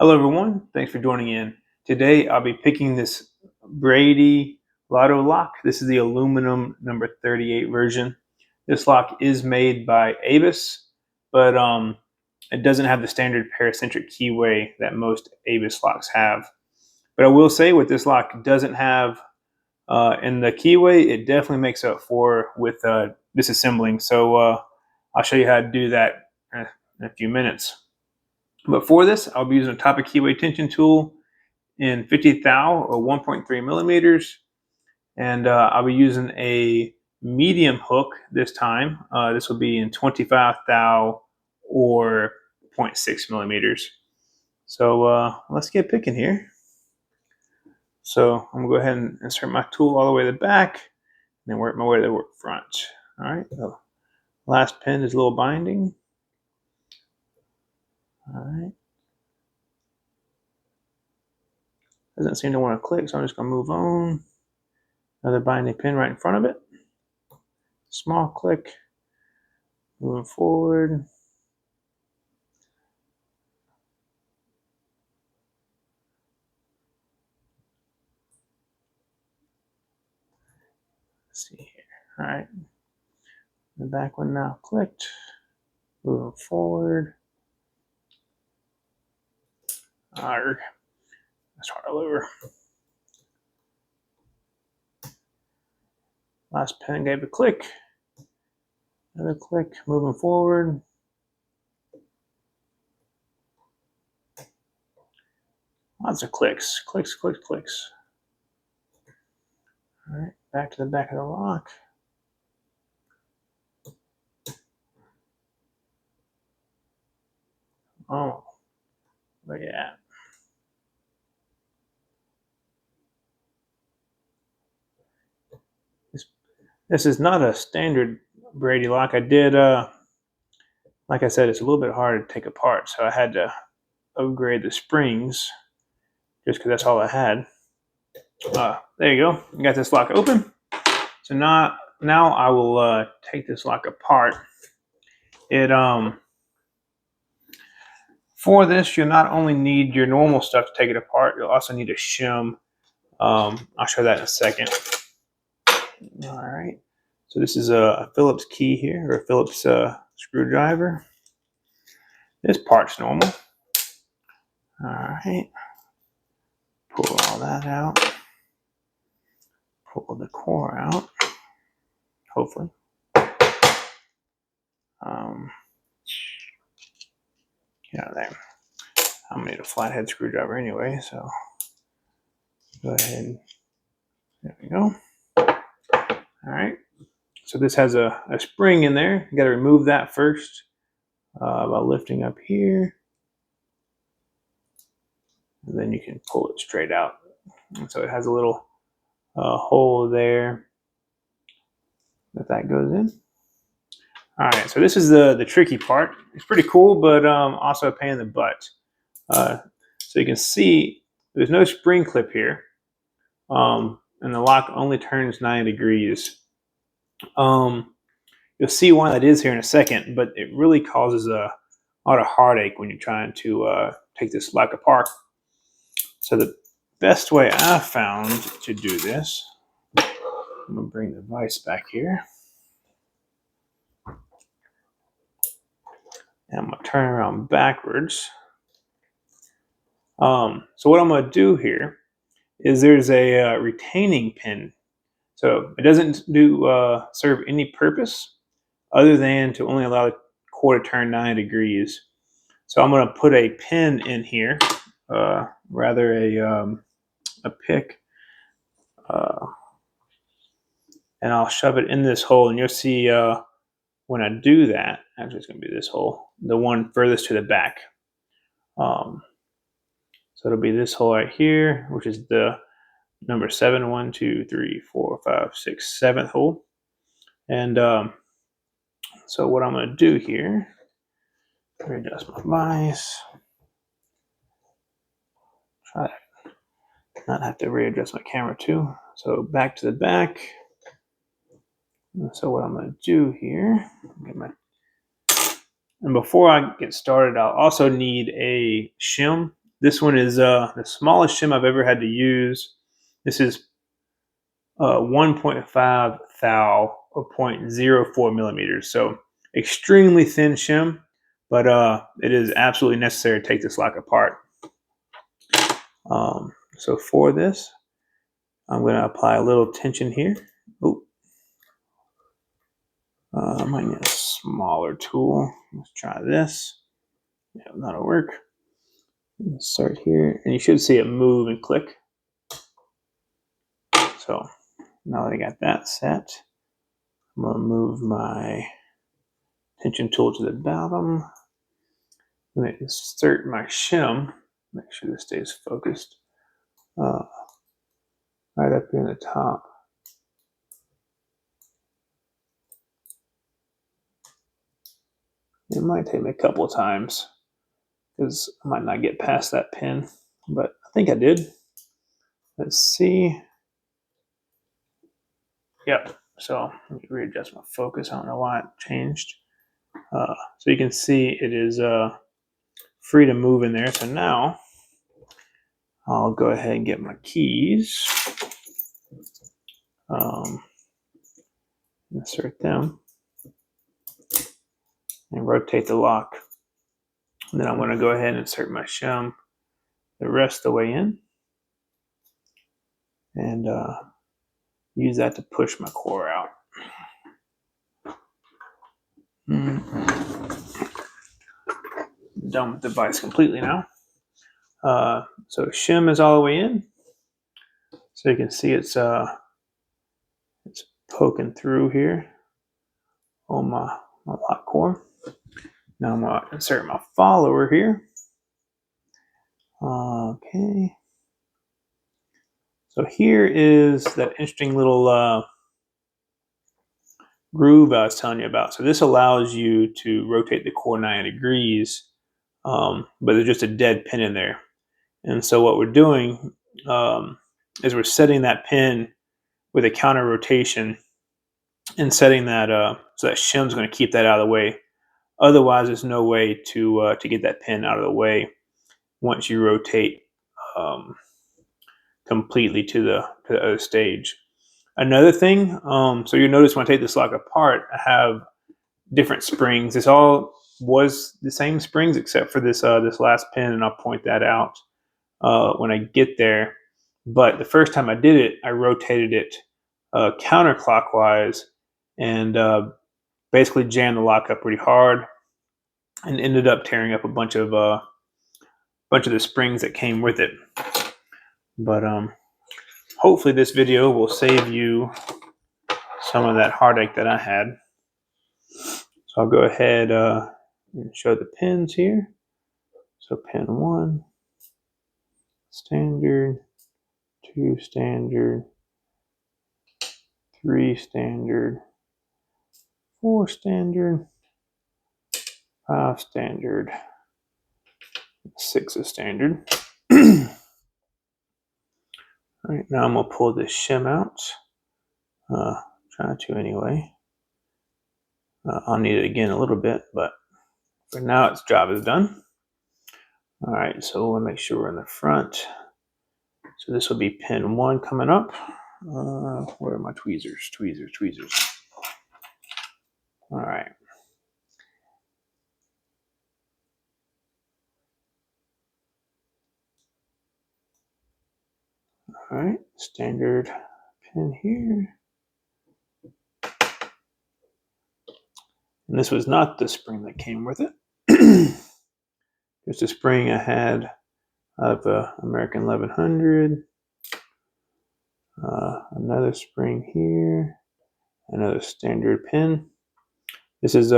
Hello everyone, thanks for joining in. Today I'll be picking this Brady LOTO lock. This is the aluminum number 38 version. This lock is made by Avis, but it doesn't have the standard paracentric keyway that most Avis locks have. But I will say what this lock doesn't have in the keyway, it definitely makes up for with disassembling. So I'll show you how to do that in a few minutes. But for this, I'll be using a top of keyway tension tool in 50 thou or 1.3 millimeters. And I'll be using a medium hook this time. This will be in 25 thou or 0.6 millimeters. So let's get picking here. So I'm gonna go ahead and insert my tool all the way to the back and then work my way to the front. All right, the last pin is a little binding. All right. Doesn't seem to want to click, so I'm just going to move on. Another binding pin right in front of it. Small click. Moving forward. Let's see here. All right. The back one now clicked. Moving forward. Let's start all over. Last pin gave a click. Another click. Moving forward. Lots of clicks. Clicks, clicks, clicks. All right. Back to the back of the lock. Oh, look at that. This is not a standard Brady lock. I did, like I said, it's a little bit hard to take apart, so I had to upgrade the springs just because that's all I had. There you go. I got this lock open. So now I will take this lock apart. For this, you'll not only need your normal stuff to take it apart, you'll also need a shim. I'll show that in a second. All right. So this is a Phillips key here, or a Phillips screwdriver. This part's normal. All right. Pull all that out. Pull the core out. Hopefully. Get out of there. I'm gonna need a flathead screwdriver anyway, so go ahead. There we go. All right. So this has a spring in there. You got to remove that first by lifting up here, and then you can pull it straight out. And so it has a little hole there that goes in. All right, so this is the tricky part. It's pretty cool, but also a pain in the butt. So you can see there's no spring clip here, and the lock only turns 90 degrees. You'll see why that is here in a second, but it really causes a lot of heartache when you're trying to take this lock apart. So the best way I found to do this, I'm gonna bring the vise back here. And I'm gonna turn around backwards. So what I'm gonna do here is there's a retaining pin. So it doesn't serve any purpose other than to only allow the core to turn 90 degrees. So I'm going to put a pin in here, rather a pick, and I'll shove it in this hole. And you'll see when I do that, actually it's going to be this hole, the one furthest to the back. So it'll be this hole right here, which is the number 7, 1, 2, 3, 4, 5, 6, 7th hole. And so what I'm going to do here, readjust my vise. Try to not have to readjust my camera too. So back to the back. So what I'm going to do here, and before I get started, I'll also need a shim. This one is the smallest shim I've ever had to use. This is 1.5 thou or 0.04 millimeters. So extremely thin shim, but it is absolutely necessary to take this lock apart. So for this, I'm going to apply a little tension here. Oh, I might need a smaller tool. Let's try this. Yeah, that'll work. Start here, and you should see it move and click. So now that I got that set, I'm going to move my tension tool to the bottom. I'm going to insert my shim. Make sure this stays focused. Right up here in the top. It might take me a couple of times because I might not get past that pin, but I think I did. Let's see. Yep. So let me readjust my focus. I don't know why it changed. So you can see it is free to move in there. So now I'll go ahead and get my keys. Insert them and rotate the lock. And then I'm going to go ahead and insert my shim the rest of the way in and use that to push my core out. Done with the device completely now. So shim is all the way in. So you can see it's poking through here on my lock core. Now I'm going to insert my follower here. Okay. So here is that interesting little groove I was telling you about. So this allows you to rotate the core 90 degrees, but there's just a dead pin in there. And so what we're doing is we're setting that pin with a counter rotation and setting that so that shim's going to keep that out of the way. Otherwise, there's no way to get that pin out of the way once you rotate completely to the other stage. Another thing, so you notice when I take this lock apart, I have different springs. This all was the same springs except for this this last pin, and I'll point that out when I get there. But the first time I did it, I rotated it counterclockwise and basically jammed the lock up pretty hard, and ended up tearing up a bunch of the springs that came with it. But hopefully this video will save you some of that heartache that I had. So I'll go ahead and show the pins here. So pin 1, standard, 2 standard, 3 standard, 4 standard, 5 standard, 6 is standard. All right, now I'm going to pull this shim out. Try to anyway. I'll need it again a little bit, but for now its job is done. All right, so we'll make sure we're in the front. So this will be pin 1 coming up. Where are my tweezers? Tweezers. All right. All right, standard pin here. And this was not the spring that came with it. Just a spring I had out of American 1100. Another spring here. Another standard pin. This is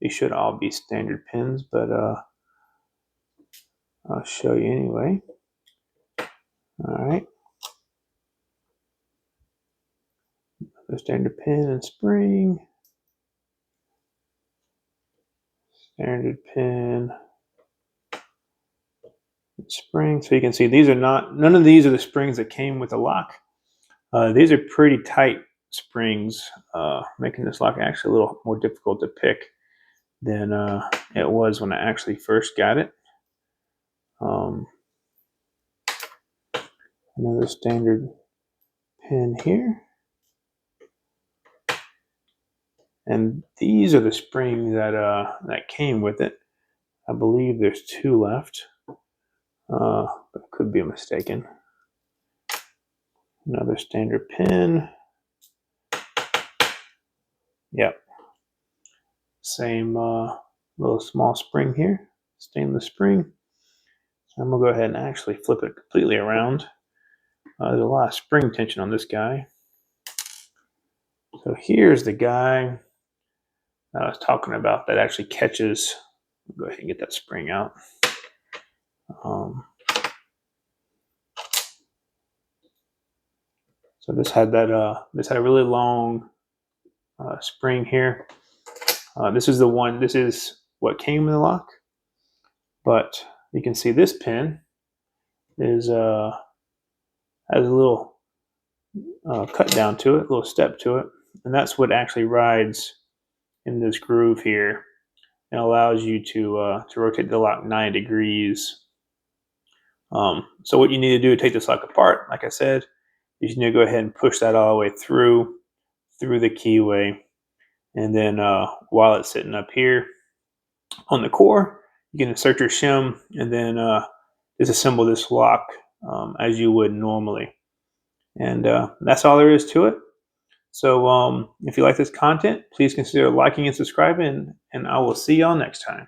these should all be standard pins, but I'll show you anyway. All right. The standard pin and spring. Standard pin and spring. So you can see these are none of these are the springs that came with the lock. These are pretty tight springs, making this lock actually a little more difficult to pick than it was when I actually first got it. Another standard pin here. And these are the springs that came with it. I believe there's 2 left. But could be mistaken. Another standard pin. Yep. Same little small spring here. Stainless spring. So I'm going to go ahead and actually flip it completely around. There's a lot of spring tension on this guy. So here's the guy I was talking about that actually catches. Go ahead and get that spring out. So this had a really long spring here. This is the one. This is what came in the lock, but you can see this pin is has a little cut down to it, a little step to it, and that's what actually rides in this groove here and allows you to rotate the lock 9 degrees. So what you need to do to take this lock apart, like I said, is you need to go ahead and push that all the way through the keyway, and then while it's sitting up here on the core, you can insert your shim and then disassemble this lock as you would normally. And that's all there is to it. So if you like this content, please consider liking and subscribing, and I will see y'all next time.